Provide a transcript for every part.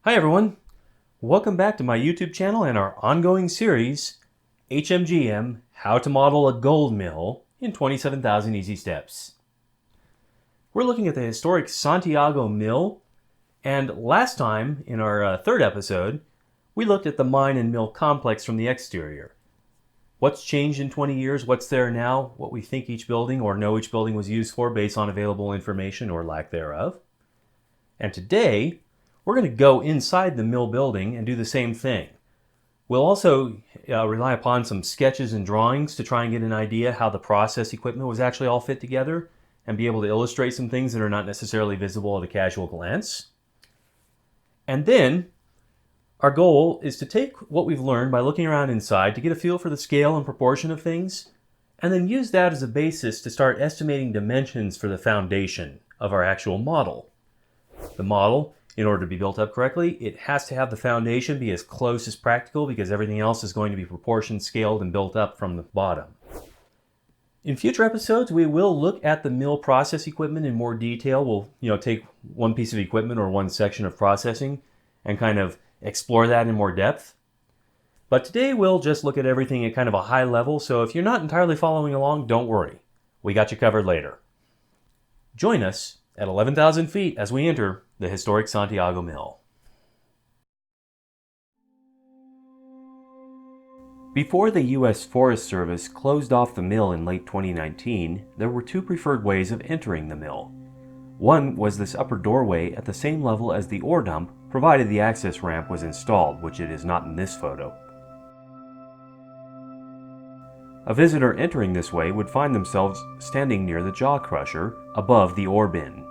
Hi everyone, welcome back to my YouTube channel and our ongoing series, HMGM, How to Model a Gold Mill in 27,000 Easy Steps. We're looking at the historic Santiago Mill, and last time, in our third episode, we looked at the mine and mill complex from the exterior. What's changed in 20 years, what's there now, what we think each building or know each building was used for based on available information or lack thereof. And today, we're going to go inside the mill building and do the same thing. We'll also rely upon some sketches and drawings to try and get an idea how the process equipment was actually all fit together and be able to illustrate some things that are not necessarily visible at a casual glance. And then, our goal is to take what we've learned by looking around inside to get a feel for the scale and proportion of things, and then use that as a basis to start estimating dimensions for the foundation of our actual model. The model, in order to be built up correctly, it has to have the foundation be as close as practical because everything else is going to be proportioned, scaled, and built up from the bottom. In future episodes, we will look at the mill process equipment in more detail. We'll take one piece of equipment or one section of processing and kind of explore that in more depth. But today we'll just look at everything at kind of a high level, so if you're not entirely following along, don't worry. We got you covered later. Join us at 11,000 feet as we enter the historic Santiago Mill. Before the U.S. Forest Service closed off the mill in late 2019, there were two preferred ways of entering the mill. One was this upper doorway at the same level as the ore dump, provided the access ramp was installed, which it is not in this photo. A visitor entering this way would find themselves standing near the jaw crusher above the ore bin.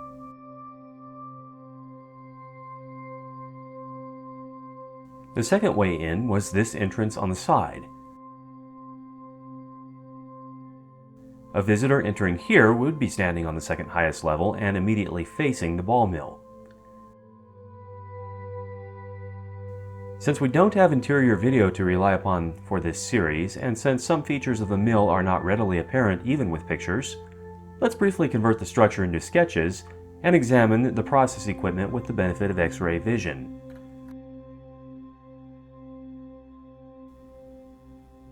The second way in was this entrance on the side. A visitor entering here would be standing on the second highest level and immediately facing the ball mill. Since we don't have interior video to rely upon for this series, and since some features of the mill are not readily apparent even with pictures, let's briefly convert the structure into sketches and examine the process equipment with the benefit of X-ray vision.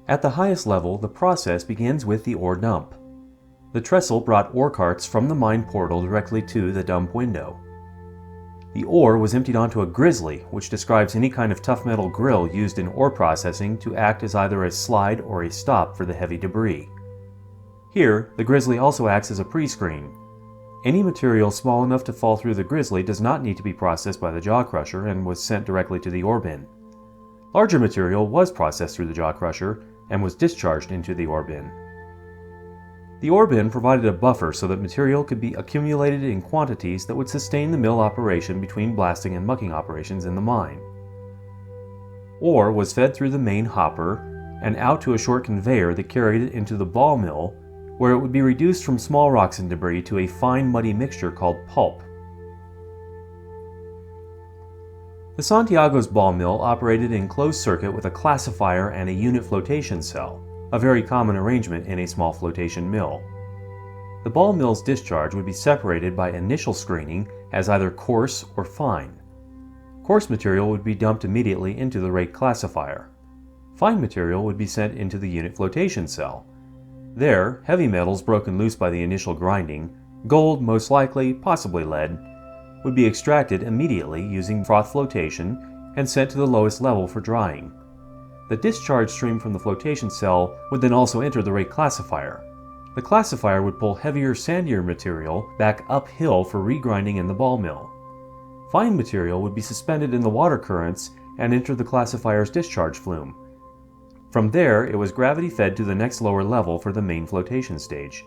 At the highest level, the process begins with the ore dump. The trestle brought ore carts from the mine portal directly to the dump window. The ore was emptied onto a grizzly, which describes any kind of tough metal grill used in ore processing to act as either a slide or a stop for the heavy debris. Here, the grizzly also acts as a pre-screen. Any material small enough to fall through the grizzly does not need to be processed by the jaw crusher and was sent directly to the ore bin. Larger material was processed through the jaw crusher and was discharged into the ore bin. The ore bin provided a buffer so that material could be accumulated in quantities that would sustain the mill operation between blasting and mucking operations in the mine. Ore was fed through the main hopper and out to a short conveyor that carried it into the ball mill, where it would be reduced from small rocks and debris to a fine muddy mixture called pulp. The Santiago's ball mill operated in closed circuit with a classifier and a unit flotation cell, a very common arrangement in a small flotation mill. The ball mill's discharge would be separated by initial screening as either coarse or fine. Coarse material would be dumped immediately into the rate classifier. Fine material would be sent into the unit flotation cell. There, heavy metals broken loose by the initial grinding, gold most likely, possibly lead, would be extracted immediately using froth flotation and sent to the lowest level for drying. The discharge stream from the flotation cell would then also enter the rate classifier. The classifier would pull heavier, sandier material back uphill for regrinding in the ball mill. Fine material would be suspended in the water currents and enter the classifier's discharge flume. From there, it was gravity fed to the next lower level for the main flotation stage.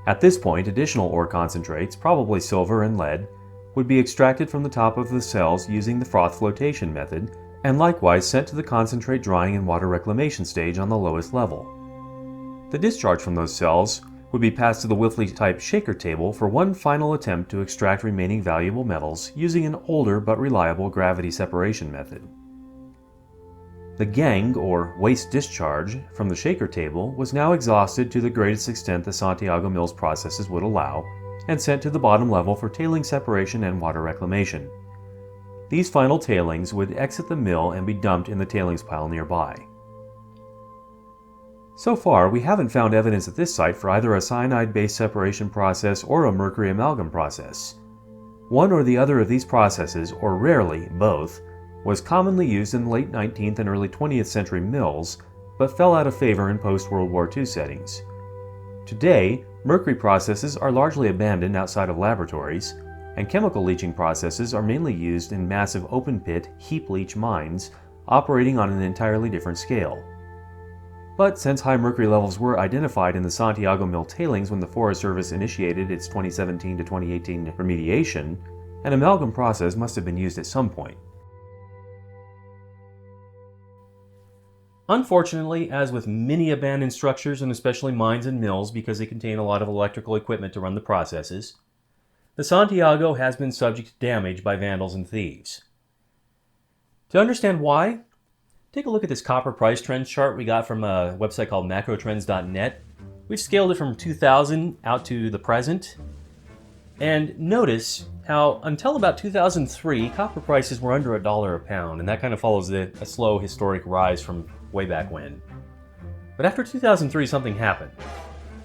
At this point, additional ore concentrates, probably silver and lead, would be extracted from the top of the cells using the froth flotation method, and likewise sent to the concentrate drying and water reclamation stage on the lowest level. The discharge from those cells would be passed to the Whiffley-type shaker table for one final attempt to extract remaining valuable metals using an older but reliable gravity separation method. The gangue, or waste discharge, from the shaker table was now exhausted to the greatest extent the Santiago Mill's processes would allow, and sent to the bottom level for tailing separation and water reclamation. These final tailings would exit the mill and be dumped in the tailings pile nearby. So far, we haven't found evidence at this site for either a cyanide-based separation process or a mercury amalgam process. One or the other of these processes, or rarely both, was commonly used in the late 19th and early 20th century mills, but fell out of favor in post-World War II settings. Today, mercury processes are largely abandoned outside of laboratories, and chemical leaching processes are mainly used in massive open-pit, heap leach mines, operating on an entirely different scale. But since high mercury levels were identified in the Santiago Mill tailings when the Forest Service initiated its 2017 to 2018 remediation, an amalgam process must have been used at some point. Unfortunately, as with many abandoned structures and especially mines and mills because they contain a lot of electrical equipment to run the processes, the Santiago has been subject to damage by vandals and thieves. To understand why, take a look at this copper price trends chart we got from a website called macrotrends.net. We've scaled it from 2000 out to the present. And notice how until about 2003, copper prices were under $1 a pound, and that kind of follows a slow historic rise from way back when. But after 2003, something happened.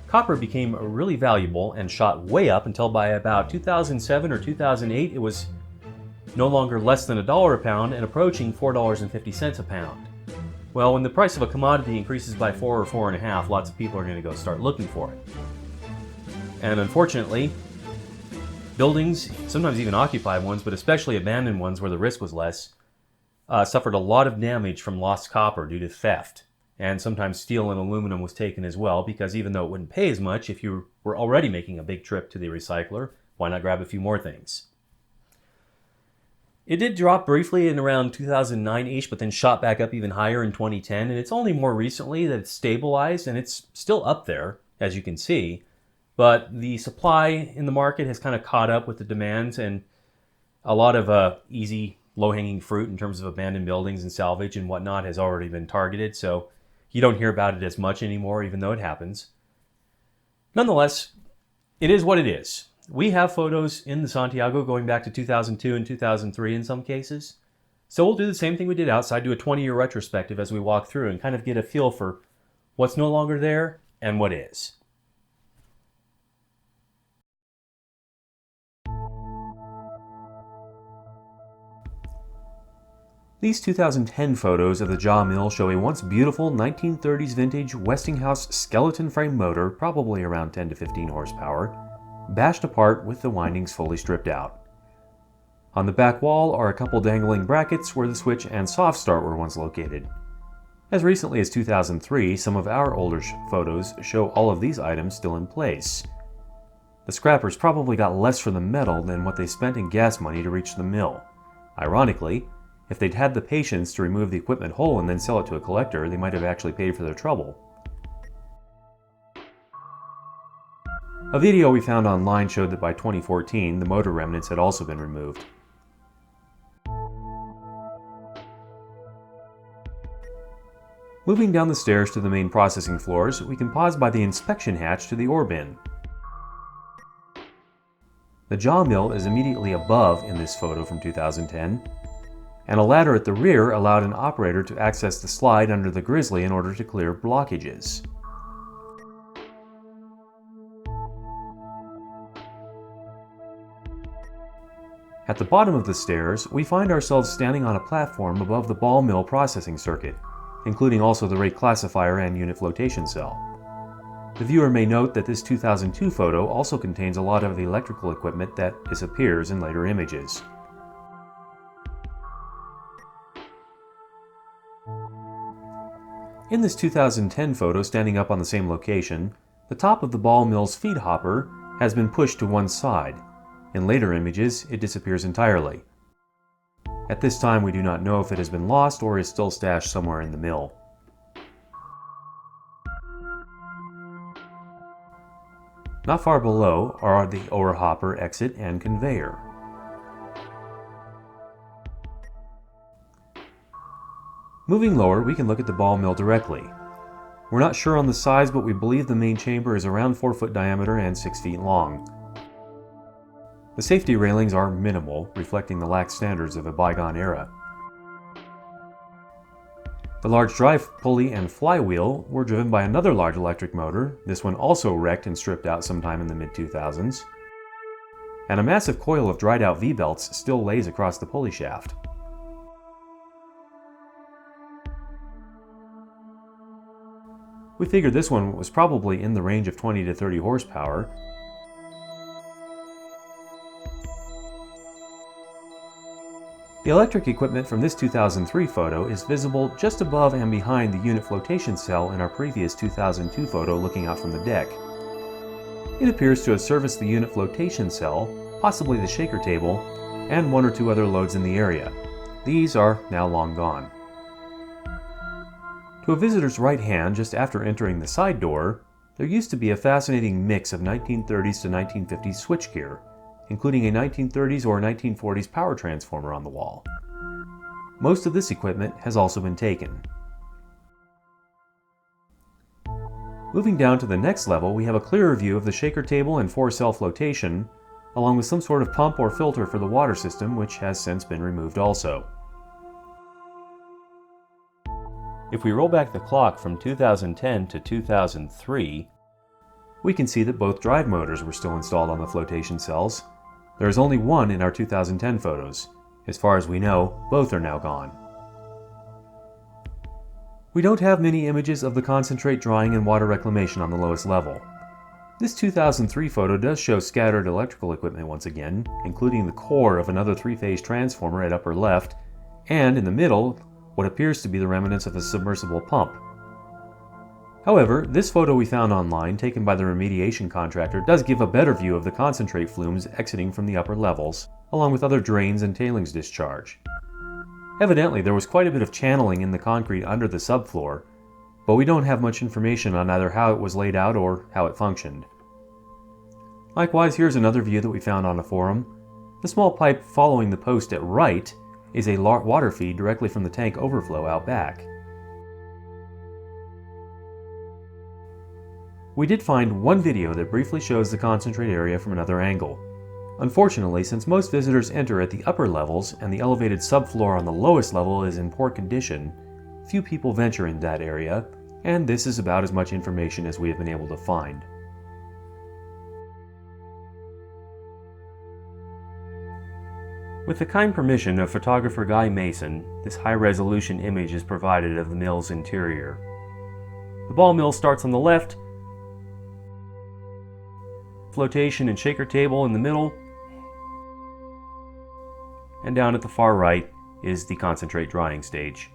Copper became really valuable and shot way up until by about 2007 or 2008, it was no longer less than $1 a pound and approaching $4.50 a pound. Well, when the price of a commodity increases by 4 or 4.5, lots of people are going to go start looking for it. And unfortunately, buildings, sometimes even occupied ones, but especially abandoned ones where the risk was less, suffered a lot of damage from lost copper due to theft. And sometimes steel and aluminum was taken as well, because even though it wouldn't pay as much, if you were already making a big trip to the recycler, why not grab a few more things? It did drop briefly in around 2009-ish, but then shot back up even higher in 2010, and it's only more recently that it's stabilized, and it's still up there, as you can see, but the supply in the market has kind of caught up with the demands, and a lot of easy, low-hanging fruit in terms of abandoned buildings and salvage and whatnot has already been targeted, so you don't hear about it as much anymore, even though it happens. Nonetheless, it is what it is. We have photos in the Santiago going back to 2002 and 2003 in some cases. So we'll do the same thing we did outside, do a 20-year retrospective as we walk through and kind of get a feel for what's no longer there and what is. These 2010 photos of the Jaw Mill show a once beautiful 1930s vintage Westinghouse skeleton frame motor, probably around 10 to 15 horsepower, bashed apart with the windings fully stripped out. On the back wall are a couple dangling brackets where the switch and soft start were once located. As recently as 2003, some of our older photos show all of these items still in place. The scrappers probably got less for the metal than what they spent in gas money to reach the mill. Ironically, if they'd had the patience to remove the equipment whole and then sell it to a collector, they might have actually paid for their trouble. A video we found online showed that by 2014, the motor remnants had also been removed. Moving down the stairs to the main processing floors, we can pause by the inspection hatch to the ore bin. The jaw mill is immediately above in this photo from 2010, and a ladder at the rear allowed an operator to access the slide under the Grizzly in order to clear blockages. At the bottom of the stairs, we find ourselves standing on a platform above the ball mill processing circuit, including also the rate classifier and unit flotation cell. The viewer may note that this 2002 photo also contains a lot of the electrical equipment that disappears in later images. In this 2010 photo standing up on the same location, The top of the ball mill's feed hopper has been pushed to one side. In later images, it disappears entirely. At this time, we do not know if it has been lost or is still stashed somewhere in the mill. Not far below are the ore hopper exit and conveyor. Moving lower, we can look at the ball mill directly. We're not sure on the size, but we believe the main chamber is around 4 foot diameter and 6 feet long. The safety railings are minimal, reflecting the lax standards of a bygone era. The large drive pulley and flywheel were driven by another large electric motor, this one also wrecked and stripped out sometime in the mid-2000s. And a massive coil of dried out V-belts still lays across the pulley shaft. We figured this one was probably in the range of 20 to 30 horsepower. The electric equipment from this 2003 photo is visible just above and behind the unit flotation cell in our previous 2002 photo looking out from the deck. It appears to have serviced the unit flotation cell, possibly the shaker table, and 1 or 2 other loads in the area. These are now long gone. To a visitor's right hand, just after entering the side door, there used to be a fascinating mix of 1930s to 1950s switchgear, including a 1930s or 1940s power transformer on the wall. Most of this equipment has also been taken. Moving down to the next level, we have a clearer view of the shaker table and 4-cell flotation, along with some sort of pump or filter for the water system, which has since been removed also. If we roll back the clock from 2010 to 2003, we can see that both drive motors were still installed on the flotation cells. There is only one in our 2010 photos. As far as we know, both are now gone. We don't have many images of the concentrate drying and water reclamation on the lowest level. This 2003 photo does show scattered electrical equipment once again, including the core of another 3-phase transformer at upper left, and in the middle, what appears to be the remnants of a submersible pump. However, this photo we found online, taken by the remediation contractor, does give a better view of the concentrate flumes exiting from the upper levels, along with other drains and tailings discharge. Evidently, there was quite a bit of channeling in the concrete under the subfloor, but we don't have much information on either how it was laid out or how it functioned. Likewise, here's another view that we found on a forum. The small pipe following the post at right is a water feed directly from the tank overflow out back. We did find one video that briefly shows the concentrate area from another angle. Unfortunately, since most visitors enter at the upper levels and the elevated subfloor on the lowest level is in poor condition, few people venture in that area, and this is about as much information as we have been able to find. With the kind permission of photographer Guy Mason, this high-resolution image is provided of the mill's interior. The ball mill starts on the left, flotation and shaker table in the middle, and down at the far right is the concentrate drying stage.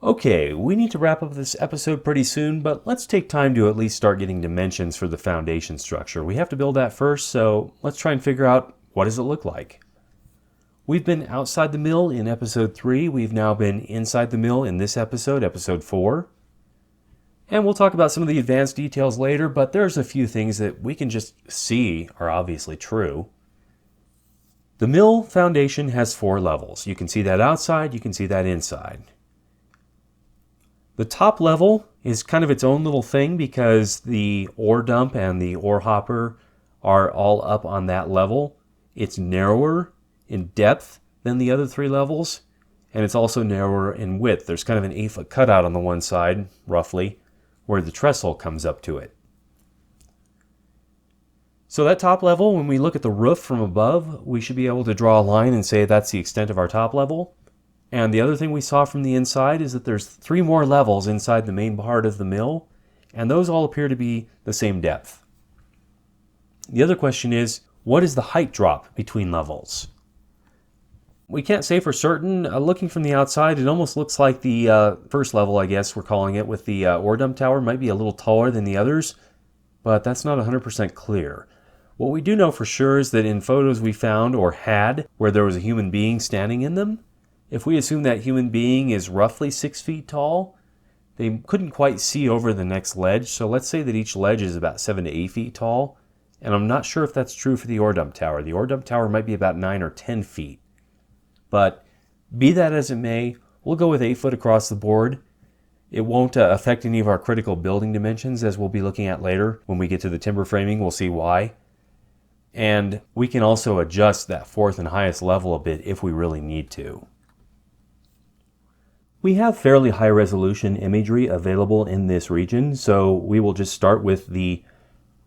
Okay, we need to wrap up this episode pretty soon, but let's take time to at least start getting dimensions for the foundation structure. We have to build that first, so let's try and figure out what does it look like. We've been outside the mill in episode 3. We've now been inside the mill in this episode, episode 4. And we'll talk about some of the advanced details later, but there's a few things that we can just see are obviously true. The mill foundation has 4 levels. You can see that outside, you can see that inside. The top level is kind of its own little thing because the ore dump and the ore hopper are all up on that level. It's narrower in depth than the other 3 levels, and it's also narrower in width. There's kind of an 8-foot cutout on the one side, roughly, where the trestle comes up to it. So that top level, when we look at the roof from above, we should be able to draw a line and say that's the extent of our top level. And the other thing we saw from the inside is that there's 3 more levels inside the main part of the mill, and those all appear to be the same depth. The other question is, what is the height drop between levels? We can't say for certain. Looking from the outside, it almost looks like the first level, I guess we're calling it, with the ore dump tower might be a little taller than the others, but that's not 100% clear. What we do know for sure is that in photos we found or had where there was a human being standing in them, if we assume that human being is roughly 6 feet tall, they couldn't quite see over the next ledge, so let's say that each ledge is about 7 to 8 feet tall, and I'm not sure if that's true for the ore dump tower. The ore dump tower might be about 9 or 10 feet. But be that as it may, we'll go with 8 foot across the board. It won't affect any of our critical building dimensions, as we'll be looking at later. When we get to the timber framing, we'll see why. And we can also adjust that fourth and highest level a bit if we really need to. We have fairly high resolution imagery available in this region, so we will just start with the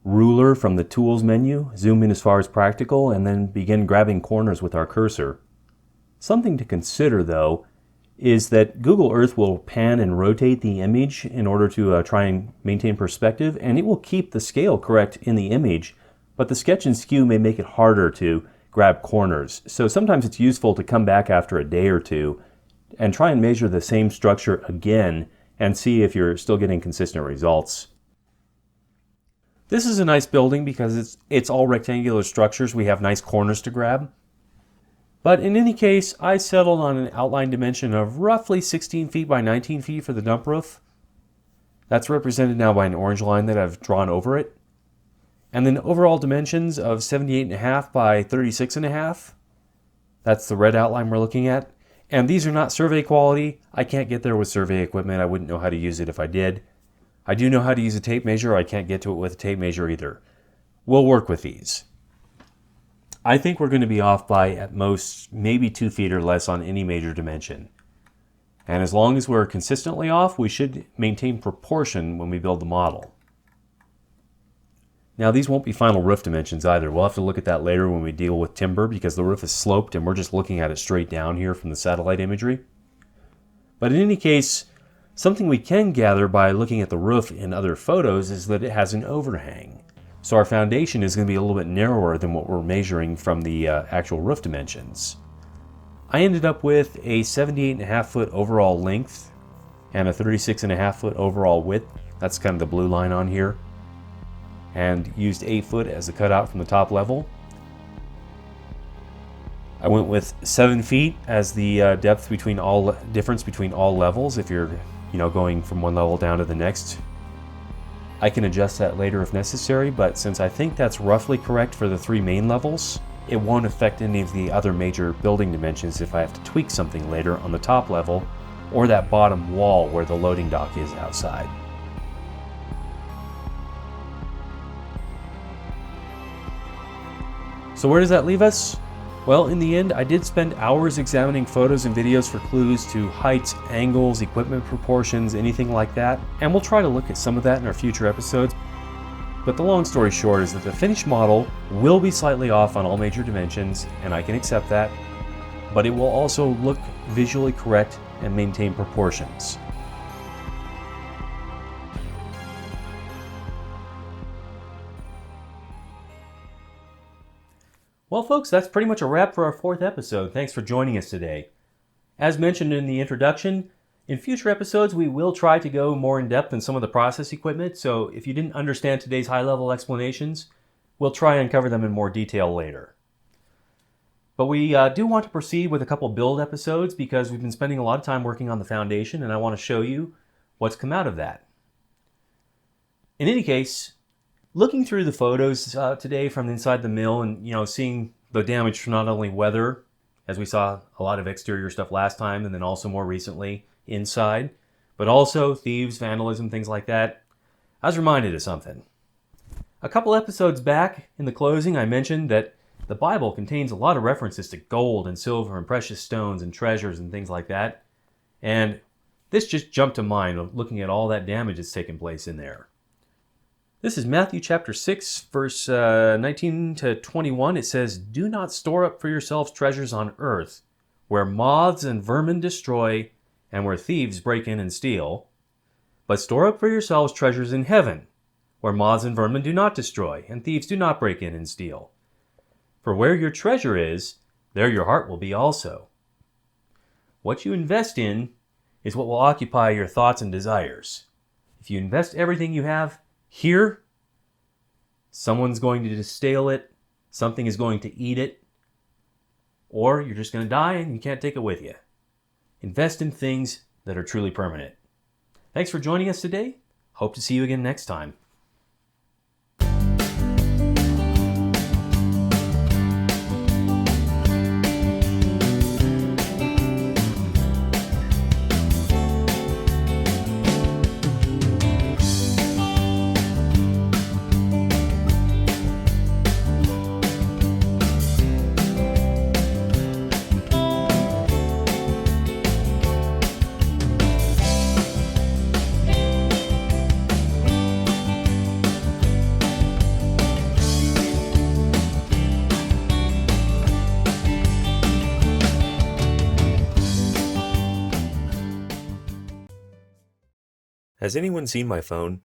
ruler from the tools menu, zoom in as far as practical, and then begin grabbing corners with our cursor. Something to consider, though, is that Google Earth will pan and rotate the image in order to try and maintain perspective, and it will keep the scale correct in the image, but the sketch and skew may make it harder to grab corners. So sometimes it's useful to come back after a day or two and try and measure the same structure again and see if you're still getting consistent results. This is a nice building because it's all rectangular structures. We have nice corners to grab. But in any case, I settled on an outline dimension of roughly 16 feet by 19 feet for the dump roof. That's represented now by an orange line that I've drawn over it. And then overall dimensions of 78.5 by 36.5. That's the red outline we're looking at. And these are not survey quality. I can't get there with survey equipment. I wouldn't know how to use it if I did. I do know how to use a tape measure. I can't get to it with a tape measure either. We'll work with these. I think we're going to be off by at most maybe 2 feet or less on any major dimension. And as long as we're consistently off, we should maintain proportion when we build the model. Now these won't be final roof dimensions either. We'll have to look at that later when we deal with timber because the roof is sloped and we're just looking at it straight down here from the satellite imagery. But in any case, something we can gather by looking at the roof in other photos is that it has an overhang. So our foundation is going to be a little bit narrower than what we're measuring from the actual roof dimensions. I ended up with a 78.5 foot overall length and a 36.5 foot overall width. That's kind of the blue line on here. And used 8 foot as the cutout from the top level. I went with 7 feet as the depth difference between all levels if you're going from one level down to the next. I can adjust that later if necessary, but since I think that's roughly correct for the 3 main levels, it won't affect any of the other major building dimensions if I have to tweak something later on the top level or that bottom wall where the loading dock is outside. So where does that leave us? Well, in the end, I did spend hours examining photos and videos for clues to heights, angles, equipment proportions, anything like that, and we'll try to look at some of that in our future episodes. But the long story short is that the finished model will be slightly off on all major dimensions, and I can accept that, but it will also look visually correct and maintain proportions. Well, folks, that's pretty much a wrap for our 4th episode. Thanks for joining us today. As mentioned in the introduction, in future episodes we will try to go more in depth in some of the process equipment, so if you didn't understand today's high-level explanations, we'll try and cover them in more detail later. But we do want to proceed with a couple build episodes because we've been spending a lot of time working on the foundation, and I want to show you what's come out of that. In any case, looking through the photos today from inside the mill and seeing the damage from not only weather, as we saw a lot of exterior stuff last time and then also more recently inside, but also thieves, vandalism, things like that, I was reminded of something. A couple episodes back in the closing I mentioned that the Bible contains a lot of references to gold and silver and precious stones and treasures and things like that, and this just jumped to mind looking at all that damage that's taken place in there. This is Matthew chapter 6, verse 19 to 21. It says, "Do not store up for yourselves treasures on earth, where moths and vermin destroy, and where thieves break in and steal. But store up for yourselves treasures in heaven, where moths and vermin do not destroy, and thieves do not break in and steal. For where your treasure is, there your heart will be also. What you invest in is what will occupy your thoughts and desires. If you invest everything you have here, someone's going to steal it, something is going to eat it, or you're just going to die and you can't take it with you. Invest in things that are truly permanent. Thanks for joining us today. Hope to see you again next time. Has anyone seen my phone?